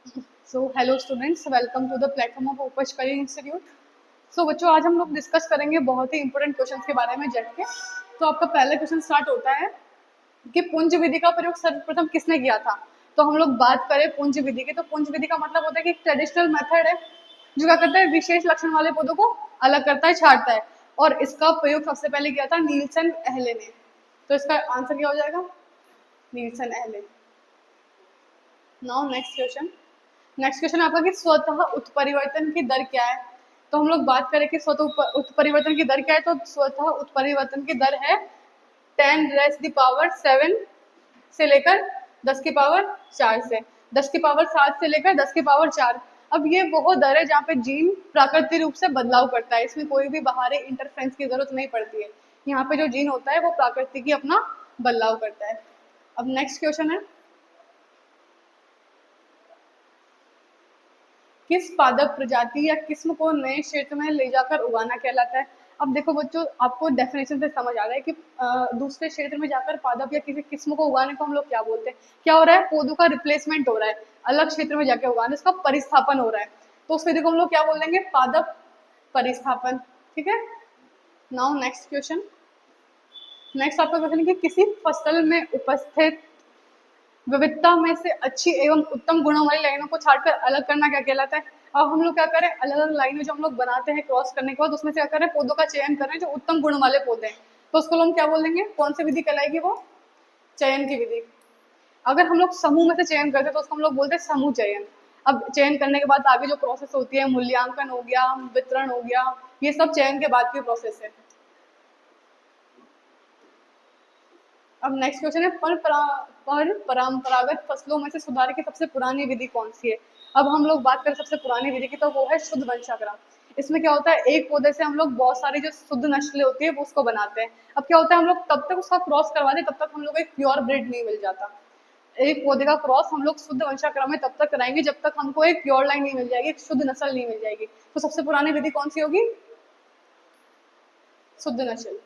So hello students, welcome to the platform of Oper Scully institute. सो बच्चों, आज हम लोग डिस्कस करेंगे बहुत ही इंपॉर्टेंट क्वेश्चंस के बारे में जेट के। तो आपका पहला क्वेश्चन स्टार्ट होता है कि पुंज विधि का प्रयोग सर्वप्रथम किसने किया था। तो हम लोग बात करें पुंज विधि की, तो पुंज विधि का मतलब होता है कि एक ट्रेडिशनल मेथड है जो क्या करता है, विशेष लक्षण वाले पौधों को अलग करता है, छांटता है। और इसका प्रयोग सबसे पहले किया था नीलसन एहले ने। तो इसका आंसर क्या हो जाएगा? नीलसन एहले। नाउ नेक्स्ट क्वेश्चन आपका कि स्वतः उत्परिवर्तन की दर क्या है। तो हम लोग बात करें कि स्वतः उत्परिवर्तन की दर क्या है, तो स्वतः उत्परिवर्तन की दर है 10⁻⁷ से लेकर 10⁴ से 10⁻⁷ से लेकर 10⁴ अब ये वो दर है जहाँ पे जीन प्राकृतिक रूप से बदलाव करता है, इसमें कोई भी बाहरी इंटरफेरेंस की जरूरत नहीं पड़ती है। यहाँ पे जो जीन होता है वो प्राकृतिक ही अपना बदलाव करता है। अब नेक्स्ट क्वेश्चन है, किस पादप प्रजाति या किस्म को नए क्षेत्र में ले जाकर उगाना कहलाता है। अब देखो बच्चों, आपको डेफिनेशन से समझ आ रहा है कि दूसरे क्षेत्र में जाकर पादप या किसी किस्म को उगाने को हम लोग क्या बोलते हैं। क्या हो रहा है? पौधों का रिप्लेसमेंट हो रहा है, अलग क्षेत्र में जाकर उगाने, इसका परिस्थापन हो रहा है। तो उस विधि को हम लोग क्या बोलेंगे? पादप परिस्थापन। ठीक है। नाउ नेक्स्ट आपका क्वेश्चन है कि किसी फसल में उपस्थित विविधता में से अच्छी एवं उत्तम गुणों वाली लाइनों को छांटकर अलग करना क्या कहलाता है। अब हम लोग क्या करें, अलग अलग लाइनें जो हम लोग बनाते हैं क्रॉस करने के बाद, उसमें से क्या करें, पौधों का चयन करें जो उत्तम गुण वाले पौधे हैं। तो उसको हम क्या बोलेंगे? कौन सी विधि कहलाएगी? वो चयन की विधि। अगर हम लोग समूह में से चयन करते हैं तो उसको हम लोग बोलते हैं समूह चयन। अब चयन करने के बाद आगे जो प्रोसेस होती है, मूल्यांकन हो गया, वितरण हो गया, ये सब चयन के बाद की प्रोसेस है। अब नेक्स्ट क्वेश्चन है, पर परंपरागत फसलों में से सुधार की सबसे पुरानी विधि कौन सी है। अब हम लोग बात करें सबसे पुरानी विधि की, तो वो है शुद्ध वंशाक्रम। इसमें क्या होता है, एक पौधे से हम लोग बहुत सारी जो शुद्ध नस्लें होती है वो उसको बनाते हैं। अब क्या होता है, हम लोग तब तक उसका क्रॉस करवाते तब तक हम लोग एक प्योर ब्रीड नहीं मिल जाता। एक पौधे का क्रॉस हम लोग शुद्ध वंशाक्रम में तब तक कराएंगे जब तक हमको एक प्योर लाइन नहीं मिल जाएगी, एक शुद्ध नस्ल नहीं मिल जाएगी। तो सबसे पुरानी विधि कौन सी होगी? शुद्ध नस्ल।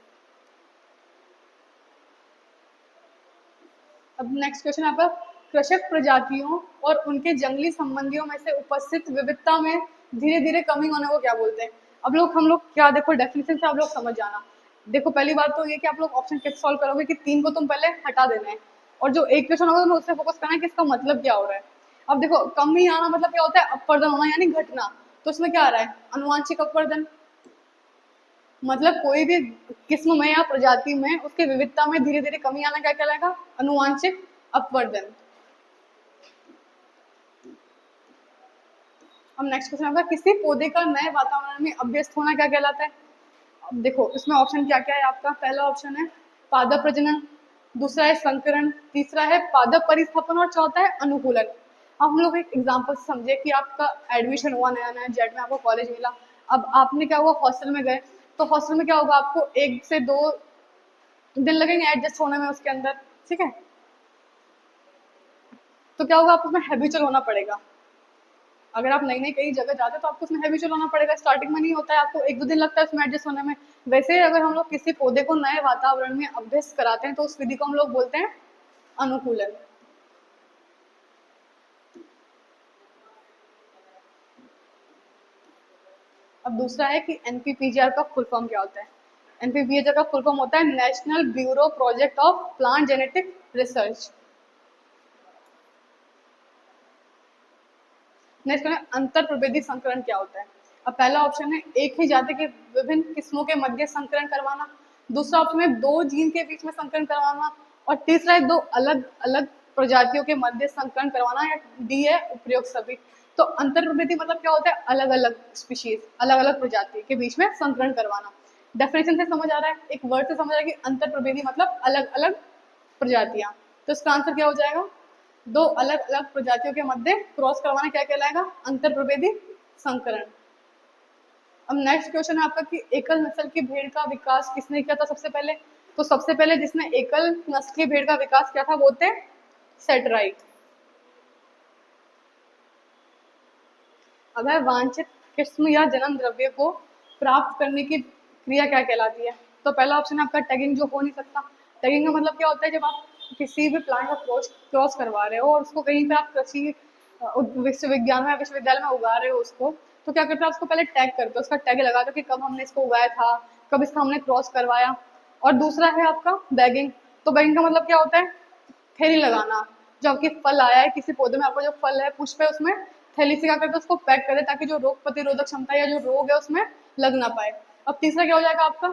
अब नेक्स्ट क्वेश्चन आपका, कृषक प्रजातियों और उनके जंगली संबंधियों में से उपस्थित विविधता में धीरे धीरे कमी होने को क्या बोलते हैं। अब लोग हम लोग क्या, देखो डेफिनेशन से आप लोग समझ जाना। देखो पहली बात तो ये कि आप लोग ऑप्शन कैसे सॉल्व करोगे कि तीन को तुम पहले हटा देना है, और जो एक क्वेश्चन होगा तुम्हें उससे फोकस करना है कि इसका मतलब क्या हो रहा है। अब देखो, कमी आना मतलब क्या होता है? अपवर्दन होना यानी घटना। तो इसमें क्या आ रहा है? अनुवांशिक अपवर्दन। मतलब कोई भी किस्म में या प्रजाति में उसके विविधता में धीरे धीरे कमी आना क्या कहलाएगा? अनुवांशिक अपवर्दन। अब नेक्स्ट क्वेश्चन आपका, किसी पौधे का नए वातावरण में अभ्यस्त होना क्या कहलाता है। अब देखो इसमें ऑप्शन क्या क्या है आपका। पहला ऑप्शन है पादप प्रजनन, दूसरा है संकरण, तीसरा है पादप परिस्थापन, और चौथा है अनुकूलन। अब हम लोग एक एग्जांपल से समझे कि आपका एडमिशन हुआ नया नया जेड में, आपको कॉलेज मिला। अब आपने क्या हुआ, हॉस्टल में गए। तो हॉस्टल में क्या होगा, आपको 1 से 2 दिन लगेंगे एडजस्ट होने में उसके अंदर। ठीक है। तो क्या होगा, आपको उसमें हैबिचुअल होना पड़ेगा। अगर आप नई नई कई जगह जाते हो तो आपको उसमें हैबिचुअल होना पड़ेगा। स्टार्टिंग में नहीं होता है, आपको 1-2 दिन लगता है उसमें एडजस्ट होने में। वैसे अगर हम लोग किसी पौधे को नए वातावरण में अभ्यस्त कराते हैं तो उस विधि को हम लोग बोलते हैं अनुकूलन। अब दूसरा है कि एनपीपीजीआर का फुल फॉर्म क्या होता है। एनपीपीजीआर का फुल फॉर्म होता है national bureau project of plant genetic research. Next है अंतर प्रभेदी संकरण क्या होता है। अब पहला ऑप्शन है एक ही जाति के विभिन्न किस्मों के मध्य संकरण करवाना, दूसरा ऑप्शन है 2 जीन के बीच में संकरण करवाना, और तीसरा है 2 अलग अलग प्रजातियों के मध्य संकरण करवाना, या डी है उपयुक्त सभी। तो अंतर प्रभेदी मतलब क्या होता है? अलग अलग स्पीशीज, अलग अलग प्रजाति के बीच में संकरण करवाना। डेफिनेशन से समझ आ रहा है, एक वर्ड से समझ आ रहा है कि अंतर प्रभेदी मतलब अलग अलग प्रजातियां। तो इसका आंसर क्या हो जाएगा? 2 अलग अलग प्रजातियों के मध्य क्रॉस करवाना क्या कहलाएगा? अंतर प्रभेदी संकरण। अब नेक्स्ट क्वेश्चन है आपका कि एकल नस्ल की भेड़ का विकास किसने किया था सबसे पहले। तो सबसे पहले जिसने एकल नस्ल की भेड़ का विकास किया था वो थे सेटराइट। अगर वांछित किस्म या जन्म द्रव्य को प्राप्त करने की क्रिया क्या कहलाती है। तो पहला ऑप्शन है आपका टैगिंग, जो हो नहीं सकता। टैगिंग का मतलब क्या होता है, जब आप किसी भी प्लांट का क्रॉस करवा रहे हो और उसको कहीं पे आप कृषि विश्वविज्ञान में विश्वविद्यालय में उगा रहे हो उसको, तो क्या करते हैं उसको पहले टैग करते हो, उसका टैग लगा दो कि कब हमने इसको उगाया था, कब इसका हमने क्रॉस करवाया। और दूसरा है आपका बैगिंग। तो बैगिंग का मतलब क्या होता है, थैली लगाना। जो आपकी फल आया है किसी पौधे में, आपका जो फल है पुष्प है, उसमें थैली से क्या करते हैं उसको पैक करें ताकि जो रोग प्रतिरोधक क्षमता या जो रोग है उसमें लग ना पाए। अब तीसरा क्या हो जाएगा आपका,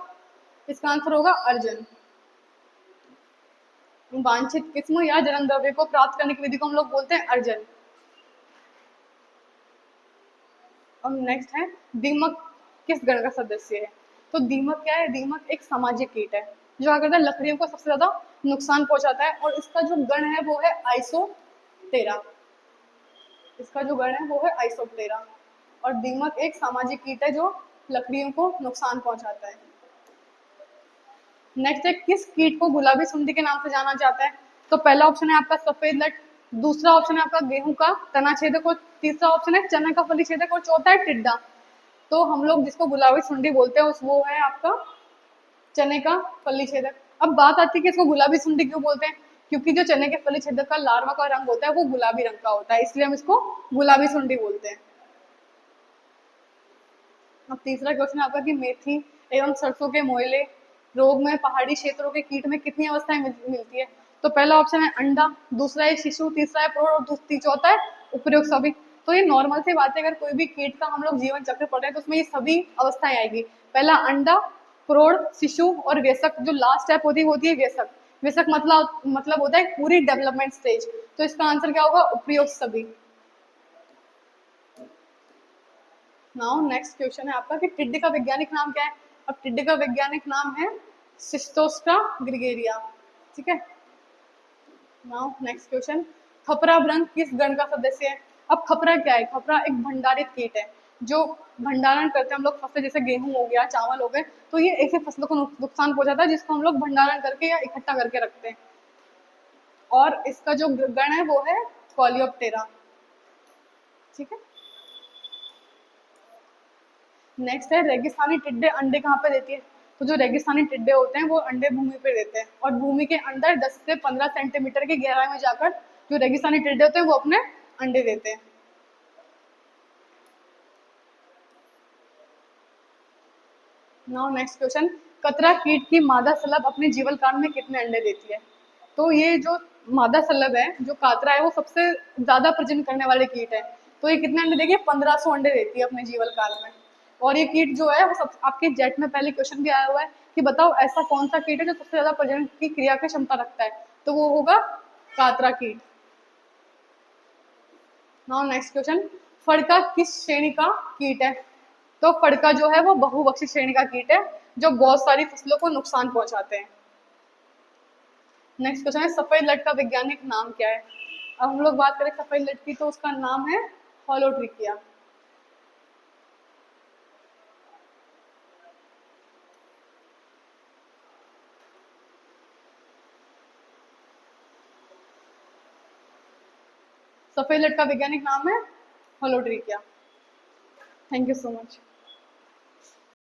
इसका आंसर होगा अर्जन। वांछित किस्म या जन्म द्रव्य को प्राप्त करने की विधि को हम लोग बोलते हैं अर्जन। अब नेक्स्ट है दीमक किस गण का सदस्य है। तो दीमक क्या है, दीमक एक सामाजिक कीट है जो क्या करता है लकड़ियों को सबसे ज्यादा नुकसान पहुंचाता है, और इसका जो गण है वो है आइसोप्टेरा। इसका जो गण है वो है आइसोप्टेरा। और दीमक एक सामाजिक कीट है जो लकड़ियों को नुकसान पहुंचाता है। नेक्स्ट है किस कीट को गुलाबी सुंडी के नाम से जाना जाता है। तो पहला ऑप्शन है आपका सफेद लट, दूसरा ऑप्शन है आपका गेहूं का तना छेदक, और तीसरा ऑप्शन है चना का फली छेदक, और चौथा है टिड्डा। तो हम लोग जिसको गुलाबी सुंडी बोलते हैं उस वो है आपका चने का फली छेदक। अब बात आती है कि इसको गुलाबी सुंडी क्यों बोलते हैं, क्योंकि जो चने के फली छेदक का लार्वा का रंग होता है वो गुलाबी रंग का होता है, इसलिए हम इसको गुलाबी सुंडी बोलते हैं। अब तीसरा क्वेश्चन है आपका कि मेथी एवं सरसों के मोयले रोग में पहाड़ी क्षेत्रों के कीट में कितनी अवस्थाएं मिलती है। तो पहला ऑप्शन है अंडा, दूसरा है शिशु, तीसरा है प्रौढ़, और चौथा है उपयुक्त सभी। तो ये नॉर्मल सी बात है, अगर कोई भी कीट का हम लोग जीवन चक्र पढ़ रहे हैं तो उसमें ये सभी अवस्थाएं आएगी। पहला अंडा, प्रौढ़, शिशु और व्यसक। जो लास्ट स्टेप होती है व्यसक। व्यसक मतलब होता है पूरी डेवलपमेंट स्टेज। तो इसका आंसर क्या होगा, उपयुक्त सभी। नाउ नेक्स्ट क्वेश्चन है आपका कि टिड्डे का वैज्ञानिक नाम क्या है। अब टिड्डे का वैज्ञानिक नाम है सिस्टोस्टा ग्रिगेरिया। ठीक है। नाउ नेक्स्ट क्वेश्चन, खपरा भृंग किस गण का सदस्य है। अब खपरा क्या है, खपरा एक भंडारित कीट है जो भंडारण करते हैं हम लोग फसलें, जैसे गेहूं हो गया, चावल हो गए, तो ये ऐसे फसलों को नुकसान पहुंचाता है जिसको हम लोग भंडारण करके या इकट्ठा करके रखते हैं। और इसका जो गण है वो है कॉलियोप्टेरा। ठीक है। नेक्स्ट है रेगिस्तानी टिड्डे अंडे कहाँ पे देती है। तो जो रेगिस्तानी टिड्डे होते हैं वो अंडे भूमि पे देते हैं, और भूमि के अंदर 10 से 15 सेंटीमीटर की गहराई में जाकर जो रेगिस्तानी टिड्डे होते हैं वो अपने अंडे देते हैं। नाउ नेक्स्ट क्वेश्चन, कतरा कीट की मादा सलब अपने जीवन काल में कितने अंडे देती है। तो ये जो मादा सलब है, जो कातरा है, वो सबसे ज्यादा प्रजनन करने वाले कीट है। तो ये कितने अंडे देगी, 1500 अंडे देती है अपने जीवन काल में। और ये कीट जो है वो सब आपके जेट में पहले क्वेश्चन भी आया हुआ है कि बताओ ऐसा कौन सा कीट है जो सबसे ज्यादा प्रजनन की क्रिया की क्षमता रखता है, तो वो होगा कातरा कीट। नाउ नेक्स्ट क्वेश्चन, फड़का किस श्रेणी का कीट है। तो फड़का जो है वो बहुभक्षी श्रेणी का कीट है जो बहुत सारी फसलों को नुकसान पहुंचाते हैं। नेक्स्ट क्वेश्चन है सफेद लट का वैज्ञानिक नाम क्या है। अब हम लोग बात करें सफेद लट की, तो उसका नाम है होलोट्रिकिया। सफेद लट का वैज्ञानिक नाम है होलोट्रिकिया। Thank you so much.